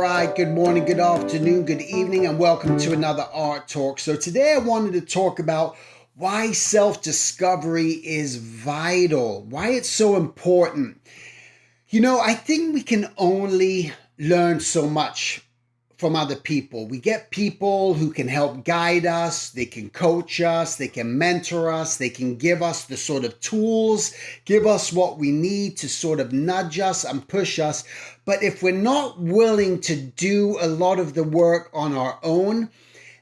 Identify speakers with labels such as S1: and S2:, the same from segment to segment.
S1: right, good morning, good afternoon, good evening, and welcome to another Art Talk. So today I wanted to talk about why self-discovery is vital, why it's so important. I think we can only learn so much from other people. We get people who can help guide us, they can coach us, they can mentor us, they can give us the sort of tools, give us what we need to sort of nudge us and push us. But if we're not willing to do a lot of the work on our own,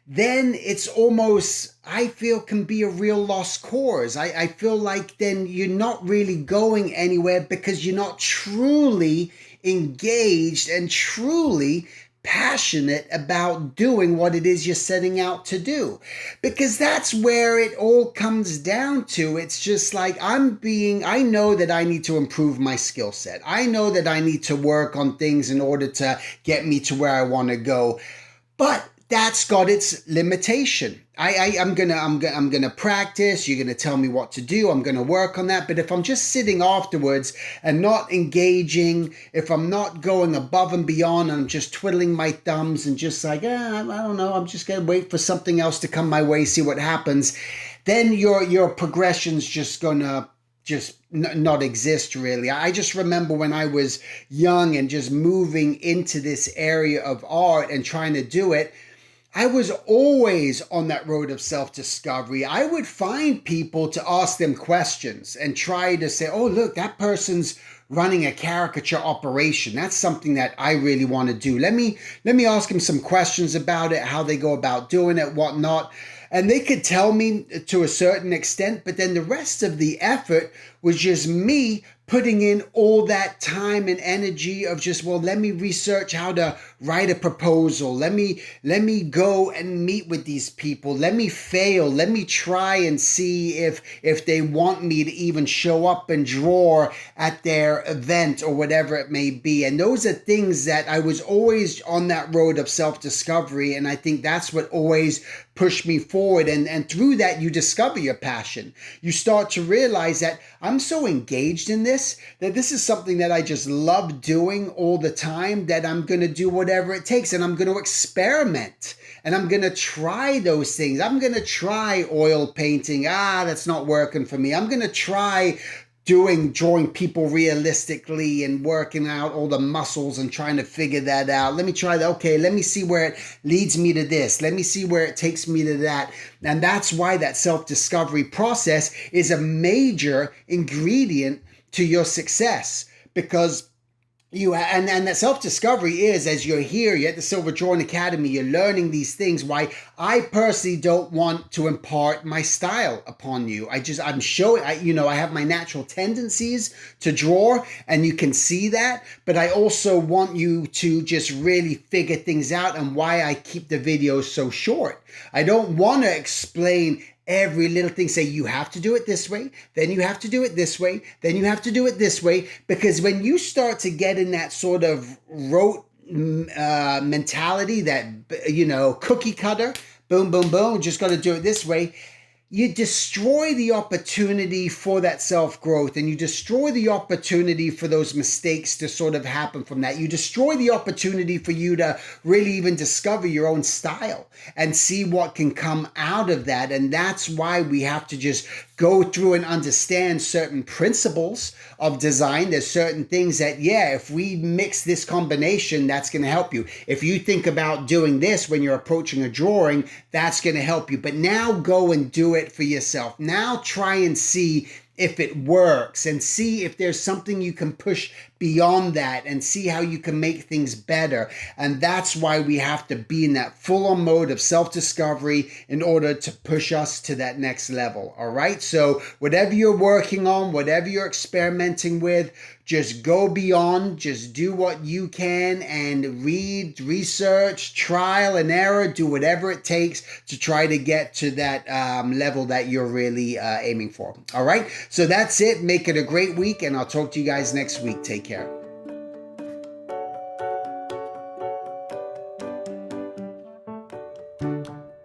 S1: then it's almost, I feel, can be a real lost cause. I feel like then you're not really going anywhere because you're not truly engaged and truly passionate about doing what it is you're setting out to do. Because that's where it all comes down to. It's just like I know that I need to improve my skill set. I know that I need to work on things in order to get me to where I want to go. But that's got its limitation. I'm gonna practice. You're gonna tell me what to do. I'm gonna work on that. But if I'm just sitting afterwards and not engaging, if I'm not going above and beyond, and I'm just twiddling my thumbs and just like, I don't know, I'm just gonna wait for something else to come my way, see what happens, then your progression's just gonna not exist really. I just remember when I was young and just moving into this area of art and trying to do it, I was always on that road of self-discovery. I would find people to ask them questions and try to say, oh, look, that person's running a caricature operation. That's something that I really want to do. Let me ask them some questions about it, how they go about doing it, whatnot. And they could tell me to a certain extent, but then the rest of the effort was just me putting in all that time and energy of just, well, let me research how to write a proposal. Let me go and meet with these people. Let me fail. Let me try and see if they want me to even show up and draw at their event or whatever it may be. And those are things that I was always on that road of self-discovery. And I think that's what always pushed me forward. And through that, you discover your passion. You start to realize that I'm so engaged in this, that this is something that I just love doing all the time, that I'm going to do whatever it takes, and I'm going to experiment, and I'm going to try those things. I'm going to try oil painting. That's not working for me. I'm going to try drawing people realistically and working out all the muscles and trying to figure that out. Let me try that. Okay, let me see where it leads me to this. Let me see where it takes me to that. And that's why that self-discovery process is a major ingredient to your success, because and that self-discovery is, as you're here, you're at the Silver Drawing Academy, you're learning these things. Why I personally don't want to impart my style upon you. I'm showing, I have my natural tendencies to draw, and you can see that, but I also want you to just really figure things out, and why I keep the videos so short. I don't want to explain every little thing, say you have to do it this way, then you have to do it this way, then you have to do it this way. Because when you start to get in that sort of rote mentality, that, cookie cutter, boom, boom, boom, just got to do it this way, you destroy the opportunity for that self-growth, and you destroy the opportunity for those mistakes to sort of happen from that. You destroy the opportunity for you to really even discover your own style and see what can come out of that. And that's why we have to just go through and understand certain principles of design. There's certain things that, if we mix this combination, that's going to help you. If you think about doing this when you're approaching a drawing, that's going to help you. But now go and do it for yourself. Now try and see if it works, and see if there's something you can push beyond that, and see how you can make things better. And that's why we have to be in that full-on mode of self-discovery in order to push us to that next level. All right. So whatever you're working on, whatever you're experimenting with, just go beyond, just do what you can, and read, research, trial and error, do whatever it takes to try to get to that level that you're really aiming for. All right. So that's it. Make it a great week, and I'll talk to you guys next week. Take care.